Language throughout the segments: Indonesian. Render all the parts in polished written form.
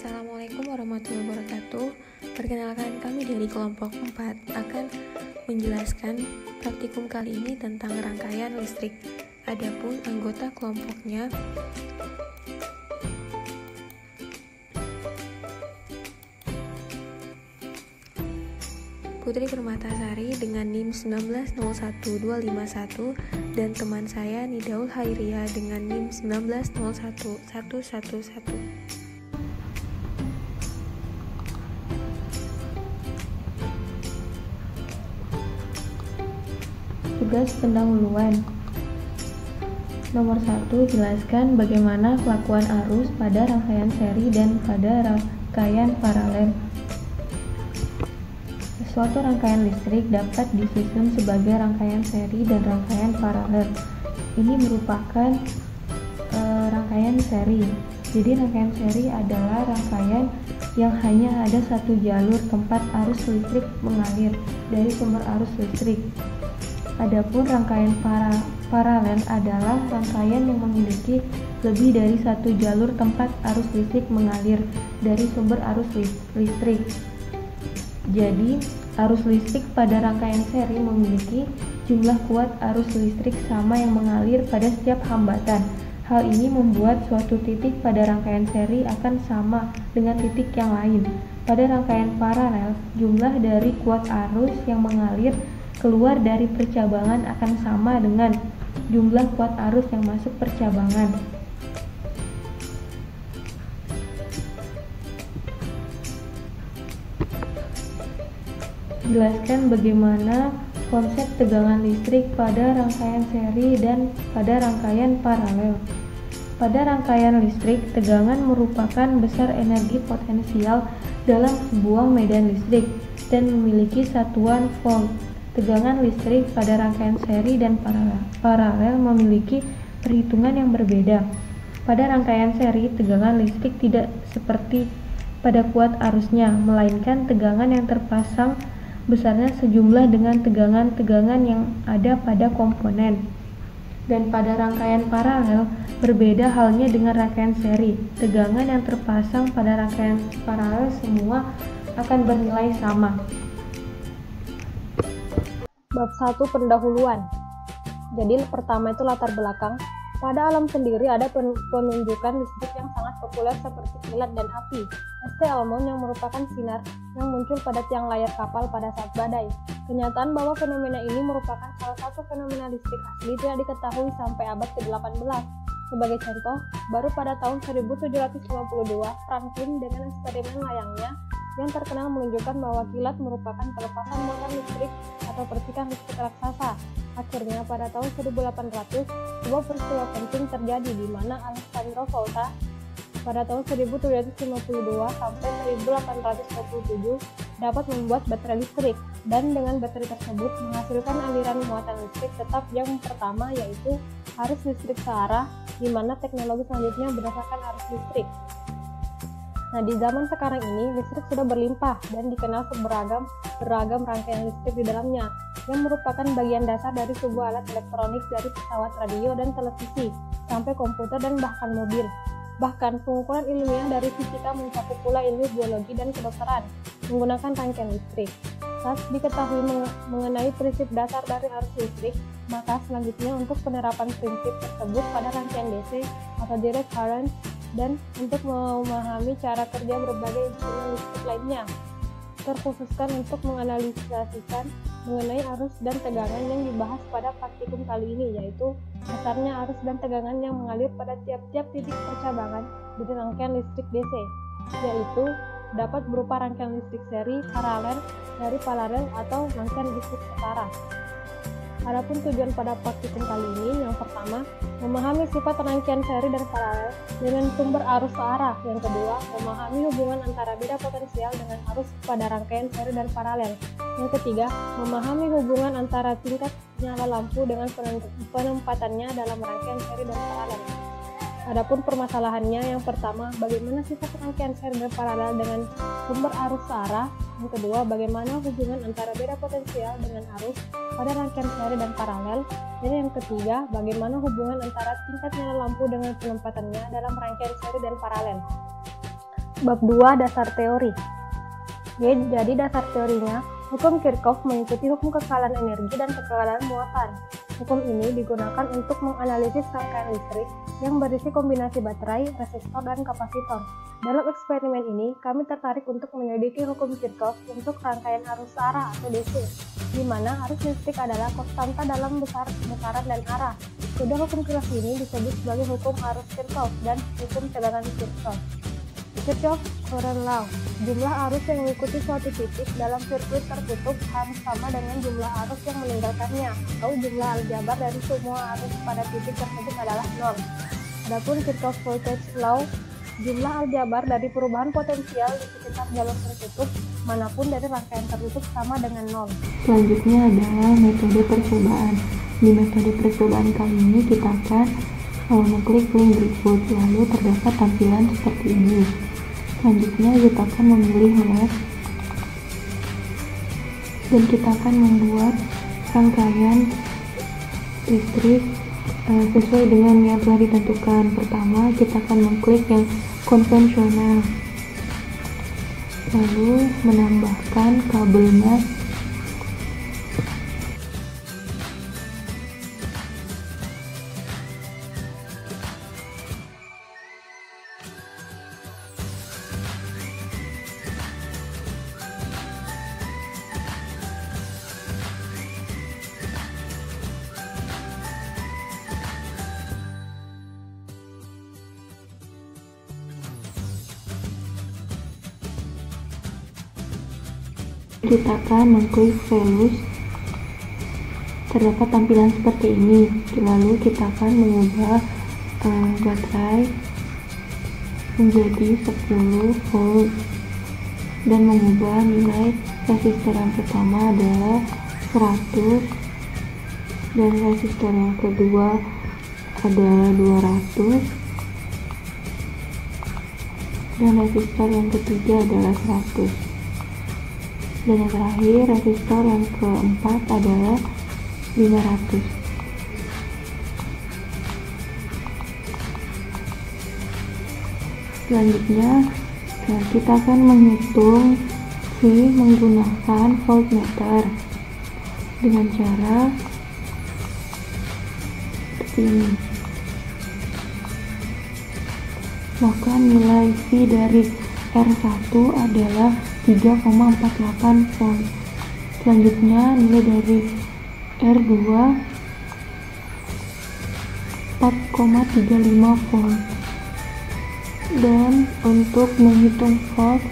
Assalamualaikum warahmatullahi wabarakatuh. Perkenalkan, kami dari kelompok 4 akan menjelaskan praktikum kali ini tentang rangkaian listrik. Adapun anggota kelompoknya Putri Permatasari dengan NIM 1901251 dan teman saya Nidaul Hairia dengan NIM 1901111. Tugas pendahuluan. Nomor 1, jelaskan bagaimana kelakuan arus pada rangkaian seri dan pada rangkaian paralel. Suatu rangkaian listrik dapat disusun sebagai rangkaian seri dan rangkaian paralel. Ini merupakan rangkaian seri. Jadi rangkaian seri adalah rangkaian yang hanya ada satu jalur tempat arus listrik mengalir dari sumber arus listrik. Adapun rangkaian paralel adalah rangkaian yang memiliki lebih dari satu jalur tempat arus listrik mengalir dari sumber arus listrik. Jadi, arus listrik pada rangkaian seri memiliki jumlah kuat arus listrik sama yang mengalir pada setiap hambatan. Hal ini membuat suatu titik pada rangkaian seri akan sama dengan titik yang lain. Pada rangkaian paralel, jumlah dari kuat arus yang mengalir keluar dari percabangan akan sama dengan jumlah kuat arus yang masuk percabangan. Jelaskan bagaimana konsep tegangan listrik pada rangkaian seri dan pada rangkaian paralel. Pada rangkaian listrik, tegangan merupakan besar energi potensial dalam sebuah medan listrik dan memiliki satuan volt. Tegangan listrik pada rangkaian seri dan paralel memiliki perhitungan yang berbeda. Pada rangkaian seri, tegangan listrik tidak seperti pada kuat arusnya, melainkan tegangan yang terpasang besarnya sejumlah dengan tegangan-tegangan yang ada pada komponen. Dan pada rangkaian paralel, berbeda halnya dengan rangkaian seri. Tegangan yang terpasang pada rangkaian paralel semua akan bernilai sama. Bab 1, pendahuluan. Jadi pertama itu latar belakang. Pada alam sendiri ada penunjukan listrik yang sangat populer seperti kilat dan api. St. Almond yang merupakan sinar yang muncul pada tiang layar kapal pada saat badai. Kenyataan bahwa fenomena ini merupakan salah satu fenomena listrik asli tidak diketahui sampai abad ke-18. Sebagai contoh, baru pada tahun 1752, Franklin dengan eksperimen layangnya yang terkenal menunjukkan bahwa kilat merupakan pelepasan muatan listrik atau percikan listrik raksasa. Akhirnya pada tahun 1800, sebuah peristiwa penting terjadi di mana Alessandro Volta pada tahun 1752 sampai 1827 dapat membuat baterai listrik, dan dengan baterai tersebut menghasilkan aliran muatan listrik tetap yang pertama, yaitu arus listrik searah, di mana teknologi selanjutnya berdasarkan arus listrik. Nah, di zaman sekarang ini listrik sudah berlimpah dan dikenal beragam rangkaian listrik di dalamnya, yang merupakan bagian dasar dari sebuah alat elektronik dari pesawat radio dan televisi sampai komputer dan bahkan mobil. Bahkan pengukuran ilmiah dari fisika mencakup pula ilmu biologi dan kedokteran menggunakan rangkaian listrik. Saat diketahui mengenai prinsip dasar dari arus listrik, maka selanjutnya untuk penerapan prinsip tersebut pada rangkaian DC atau direct current dan untuk memahami cara kerja berbagai instrumen listrik lainnya, terkhususkan untuk menganalisasikan mengenai arus dan tegangan yang dibahas pada praktikum kali ini, yaitu dasarnya arus dan tegangan yang mengalir pada tiap-tiap titik percabangan dari rangkaian listrik DC, yaitu dapat berupa rangkaian listrik seri, paralel, dari paralel, atau rangkaian listrik setara. Adapun tujuan pada praktikum kali ini, yang pertama, memahami sifat rangkaian seri dan paralel dengan sumber arus searah. Yang kedua, memahami hubungan antara beda potensial dengan arus pada rangkaian seri dan paralel. Yang ketiga, memahami hubungan antara tingkat nyala lampu dengan penempatannya dalam rangkaian seri dan paralel. Adapun permasalahannya, yang pertama, bagaimana sifat rangkaian seri dan paralel dengan sumber arus searah. Yang kedua, bagaimana hubungan antara beda potensial dengan arus pada rangkaian seri dan paralel. Dan yang ketiga, bagaimana hubungan antara tingkat nyala lampu dengan penempatannya dalam rangkaian seri dan paralel. Bab 2 Dasar Teori. Jadi dasar teorinya, hukum Kirchhoff mengikuti hukum kekalahan energi dan kekalahan muatan. Hukum ini digunakan untuk menganalisis rangkaian listrik yang berisi kombinasi baterai, resistor, dan kapasitor. Dalam eksperimen ini, kami tertarik untuk menyelidiki hukum Kirchhoff untuk rangkaian arus arah atau DC, di mana arus listrik adalah konstanta dalam besaran dan arah. Kedua hukum Kirchhoff ini disebut sebagai hukum arus Kirchhoff dan hukum tegangan Kirchhoff. Kirchhoff Current Law. Jumlah arus yang mengikuti suatu titik dalam sirkuit tertutup harus sama dengan jumlah arus yang meninggalkannya, atau jumlah aljabar dari semua arus pada titik tersebut adalah 0. Adapun Kirchhoff Voltage Law, jumlah aljabar dari perubahan potensial di sekitar jalur tertutup manapun dari rangkaian tertutup sama dengan 0. Selanjutnya adalah metode percobaan. Di metode percobaan kali ini kita akan mengklik link berikut, lalu terdapat tampilan seperti ini. Selanjutnya kita akan memilih lab dan kita akan membuat rangkaian listrik sesuai dengan yang telah ditentukan. Pertama kita akan mengklik yang konvensional, lalu menambahkan kabelnya. Kita akan mengklik Velus, terdapat tampilan seperti ini. Lalu kita akan mengubah baterai menjadi 10 volt dan mengubah nilai resistor yang pertama adalah 100 dan resistor yang kedua adalah 200 dan resistor yang ketiga adalah 100. Dan yang terakhir, resistor yang keempat adalah 500. Selanjutnya, kita akan menghitung V menggunakan voltmeter dengan cara seperti ini. Maka nilai V dari R1 adalah 3,48 volt. Selanjutnya nilai dari R2 4,35 volt. Dan untuk menghitung volt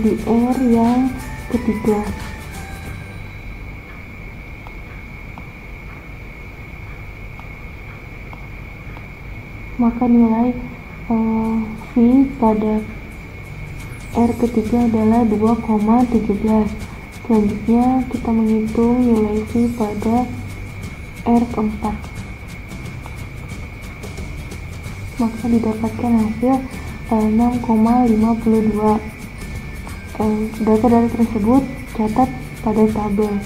di R yang ketiga, maka nilai V pada R ketiga adalah 2,17. Selanjutnya kita menghitung nilai V pada R keempat, maka didapatkan hasil 6,52. Data-data tersebut catat pada tabel.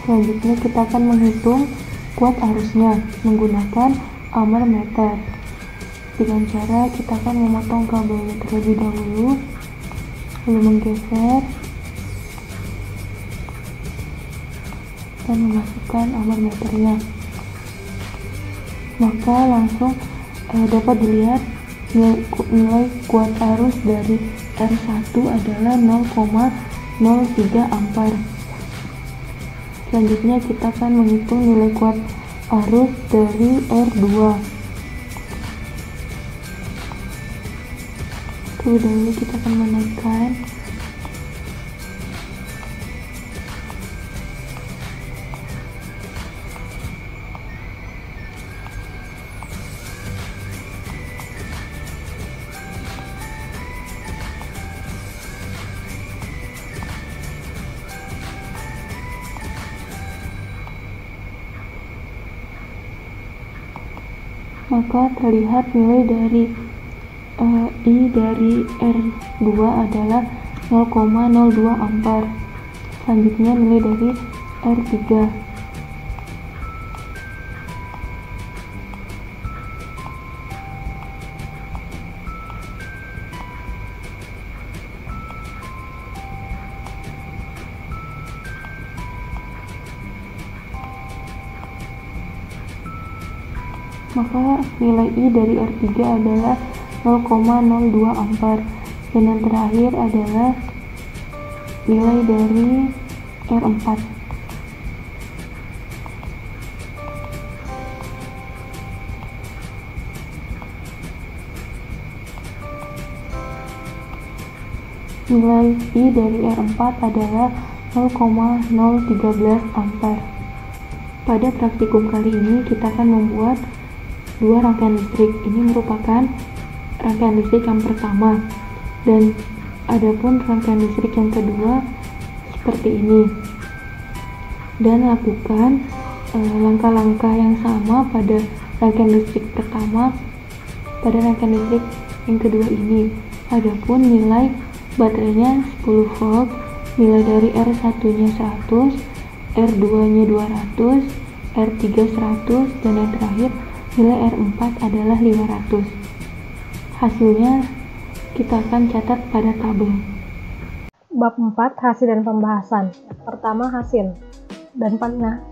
Selanjutnya kita akan menghitung kuat arusnya menggunakan ampermeter. Dengan cara kita akan memotong kabelnya terlebih dahulu, lalu menggeser dan memasukkan ampermeternya. Maka langsung dapat dilihat nilai kuat arus dari R1 adalah 0,03 ampere. Selanjutnya kita akan menghitung nilai kuat arus dari R2. Terlebih dahulu kita akan menekan maka terlihat nilai dari I dari R2 adalah 0,02 ampere. Selanjutnya nilai dari R3 0,03 maka nilai I dari R3 adalah 0,02 ampere. Dan yang terakhir adalah nilai dari R4. Nilai I dari R4 adalah 0,013 ampere. Pada praktikum kali ini kita akan membuat dua rangkaian listrik. Ini merupakan rangkaian listrik yang pertama, dan adapun rangkaian listrik yang kedua seperti ini. Dan lakukan langkah-langkah yang sama pada rangkaian listrik pertama pada rangkaian listrik yang kedua ini. Adapun nilai baterainya 10 volt, nilai dari R1-nya 100, R2-nya 200, R3 100, dan yang terakhir nilai R4 adalah 500. Hasilnya kita akan catat pada tabel. Bab 4, hasil dan pembahasan. Pertama, hasil. Dan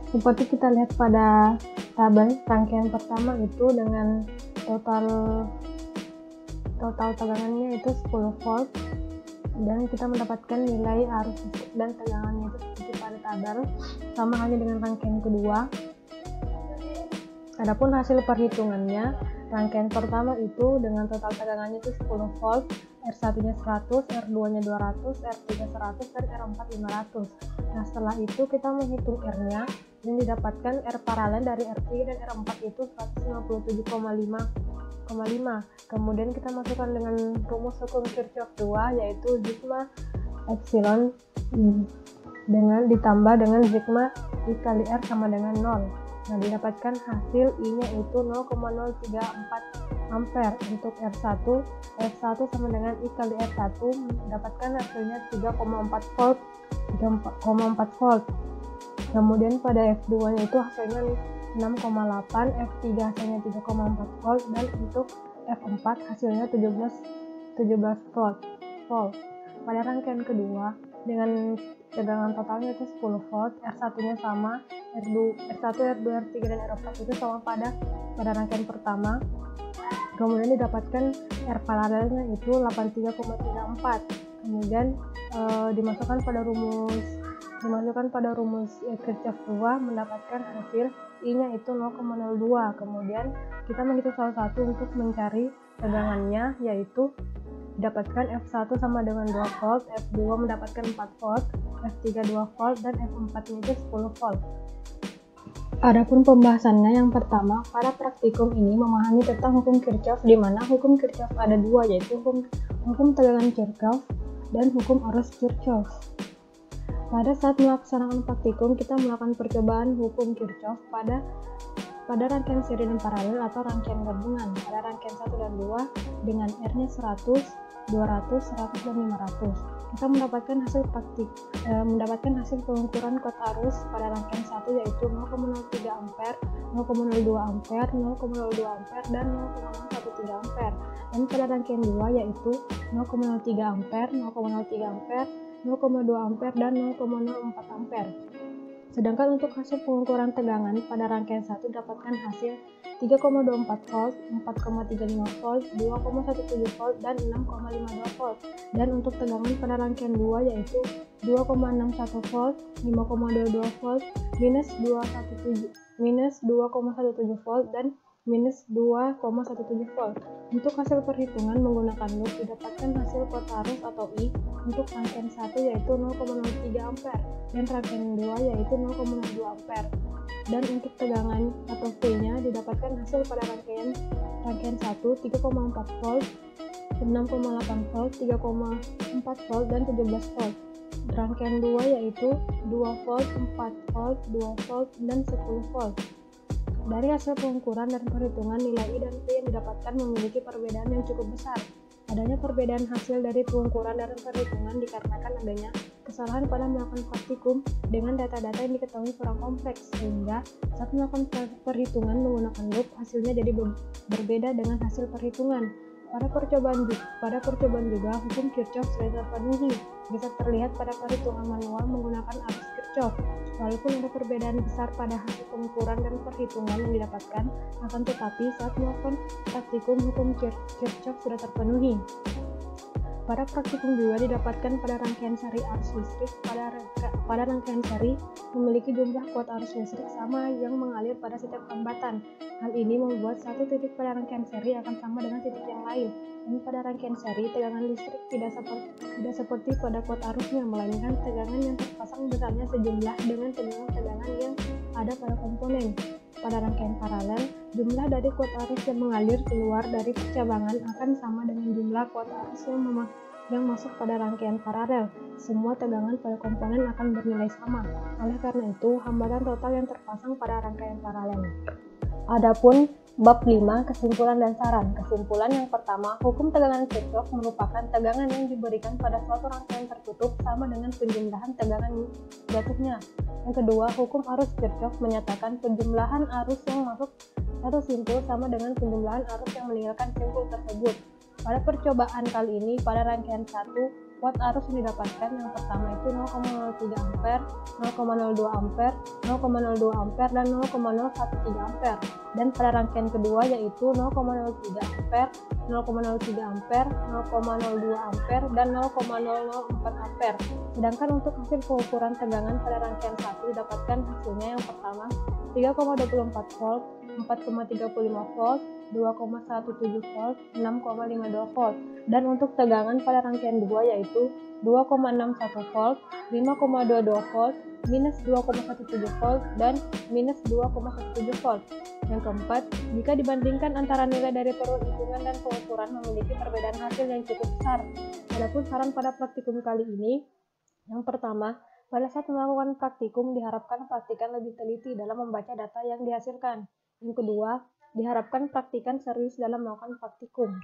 seperti kita lihat pada tabel, rangkaian pertama itu dengan total tegangannya itu 10 volt, dan kita mendapatkan nilai arus listrik dan tegangannya itu seperti pada tabel, sama halnya dengan rangkaian kedua. Adapun hasil perhitungannya, rangkaian pertama itu dengan total tegangannya itu 10 volt, R1-nya 100, R2-nya 200, R3 100, dan R4 500. Nah, setelah itu kita menghitung R-nya, dan didapatkan R paralel dari R3 dan R4 itu 157,5. Kemudian kita masukkan dengan rumus hukum Kirchhoff 2, yaitu sigma epsilon dengan ditambah dengan sigma I kali R sama dengan 0. Nah, didapatkan hasil I-nya itu 0,034 ampere. Untuk R1 sama dengan I kali R1 mendapatkan hasilnya 3,4 volt. Kemudian pada F2-nya itu hasilnya 6,8, F3 hasilnya 3,4 volt, dan untuk F4 hasilnya 17 volt. Pada rangkaian kedua dengan tegangan totalnya itu 10 volt, R1-nya sama, R1, R2, R3, dan R4 itu sama pada rangkaian pertama. Kemudian didapatkan R paralelnya itu 83,34. Kemudian dimasukkan pada rumus Kirchhoff 2, mendapatkan hasil I-nya itu 0,02. Kemudian kita menghitung salah satu untuk mencari tegangannya, yaitu didapatkan F1 sama dengan 2 volt, F2 mendapatkan 4 volt, F3 2 volt, dan F4 itu 10 volt. Adapun pembahasannya, yang pertama, pada praktikum ini memahami tentang hukum Kirchhoff, di mana hukum Kirchhoff ada dua, yaitu hukum tegangan Kirchhoff dan hukum arus Kirchhoff. Pada saat melaksanakan praktikum, kita melakukan percobaan hukum Kirchhoff pada rangkaian seri dan paralel atau rangkaian gabungan. Pada rangkaian 1 dan 2 dengan R-nya 100, 200, 100, dan 500. Kita mendapatkan hasil pengukuran kuota arus pada rangkaian 1, yaitu 0,03 ampere, 0,02 ampere, 0,02 ampere, dan 0,013 ampere. Dan pada rangkaian 2 yaitu 0,03 ampere, 0,03 ampere, 0,2 ampere, dan 0,04 ampere. Sedangkan untuk hasil pengukuran tegangan pada rangkaian 1 dapatkan hasil 3,24 volt, 4,35 volt, 2,17 volt, dan 6,52 volt. Dan untuk tegangan pada rangkaian 2 yaitu 2,61 volt, 5,22 volt, minus 2,17 volt, dan minus 2,17 volt. Untuk hasil perhitungan menggunakan loop didapatkan hasil kuota arus atau I untuk rangkaian 1 yaitu 0,03 ampere dan rangkaian 2 yaitu 0,02 ampere. Dan untuk tegangan atau V-nya didapatkan hasil pada rangkaian 1 3,4 volt, 6,8 volt, 3,4 volt, dan 17 volt. Rangkaian 2 yaitu 2 volt, 4 volt, 2 volt, dan 10 volt. Dari hasil pengukuran dan perhitungan, nilai I dan V yang didapatkan memiliki perbedaan yang cukup besar. Adanya perbedaan hasil dari pengukuran dan perhitungan dikarenakan adanya kesalahan pada melakukan praktikum dengan data-data yang diketahui kurang kompleks, sehingga saat melakukan perhitungan menggunakan loop, hasilnya jadi berbeda dengan hasil perhitungan. Pada percobaan juga, hukum Kirchhoff sudah terpenuhi, bisa terlihat pada perhitungan manual menggunakan arus Kirchhoff. Walaupun ada perbedaan besar pada hasil pengukuran dan perhitungan yang didapatkan, akan tetapi saat melakukan praktikum hukum Kirchhoff sudah terpenuhi. Pada praktikum 2 didapatkan pada rangkaian seri arus listrik pada rangkaian seri memiliki jumlah kuat arus listrik sama yang mengalir pada setiap hambatan. Hal ini membuat satu titik pada rangkaian seri akan sama dengan titik yang lain. Dan pada rangkaian seri tegangan listrik tidak seperti pada kuat arusnya, melainkan tegangan yang terpasang benarnya sejumlah dengan tegangan yang ada pada komponen. Pada rangkaian paralel, jumlah dari kuat arus yang mengalir keluar dari percabangan akan sama dengan jumlah kuat arus yang masuk pada rangkaian paralel. Semua tegangan pada komponen akan bernilai sama. Oleh karena itu, hambatan total yang terpasang pada rangkaian paralel. Adapun bab 5 kesimpulan dan saran. Kesimpulan yang pertama, hukum tegangan Kirchhoff merupakan tegangan yang diberikan pada suatu rangkaian tertutup sama dengan penjumlahan tegangan jatuhnya. Yang kedua, hukum arus Kirchhoff menyatakan penjumlahan arus yang masuk satu simpul sama dengan penjumlahan arus yang meninggalkan simpul tersebut. Pada percobaan kali ini, pada rangkaian 1, kuat arus yang didapatkan yang pertama itu 0,03 ampere, 0,02 ampere, 0,02 ampere, dan 0,013 ampere. Dan pada rangkaian kedua yaitu 0,03 ampere, 0,03 ampere, 0,02 ampere, dan 0,004 ampere. Sedangkan untuk hasil pengukuran tegangan pada rangkaian 1 didapatkan hasilnya yang pertama 3,24 volt, 4,35 volt, 2,17 volt, 6,52 volt. Dan untuk tegangan pada rangkaian 2 yaitu 2,61 volt, 5,22 volt, minus 2,17 volt, dan minus 2,17 volt. Yang keempat, jika dibandingkan antara nilai dari perhitungan dan pengukuran memiliki perbedaan hasil yang cukup besar. Adapun saran pada praktikum kali ini, yang pertama, pada saat melakukan praktikum diharapkan praktikan lebih teliti dalam membaca data yang dihasilkan. Yang kedua, diharapkan praktikan serius dalam melakukan praktikum.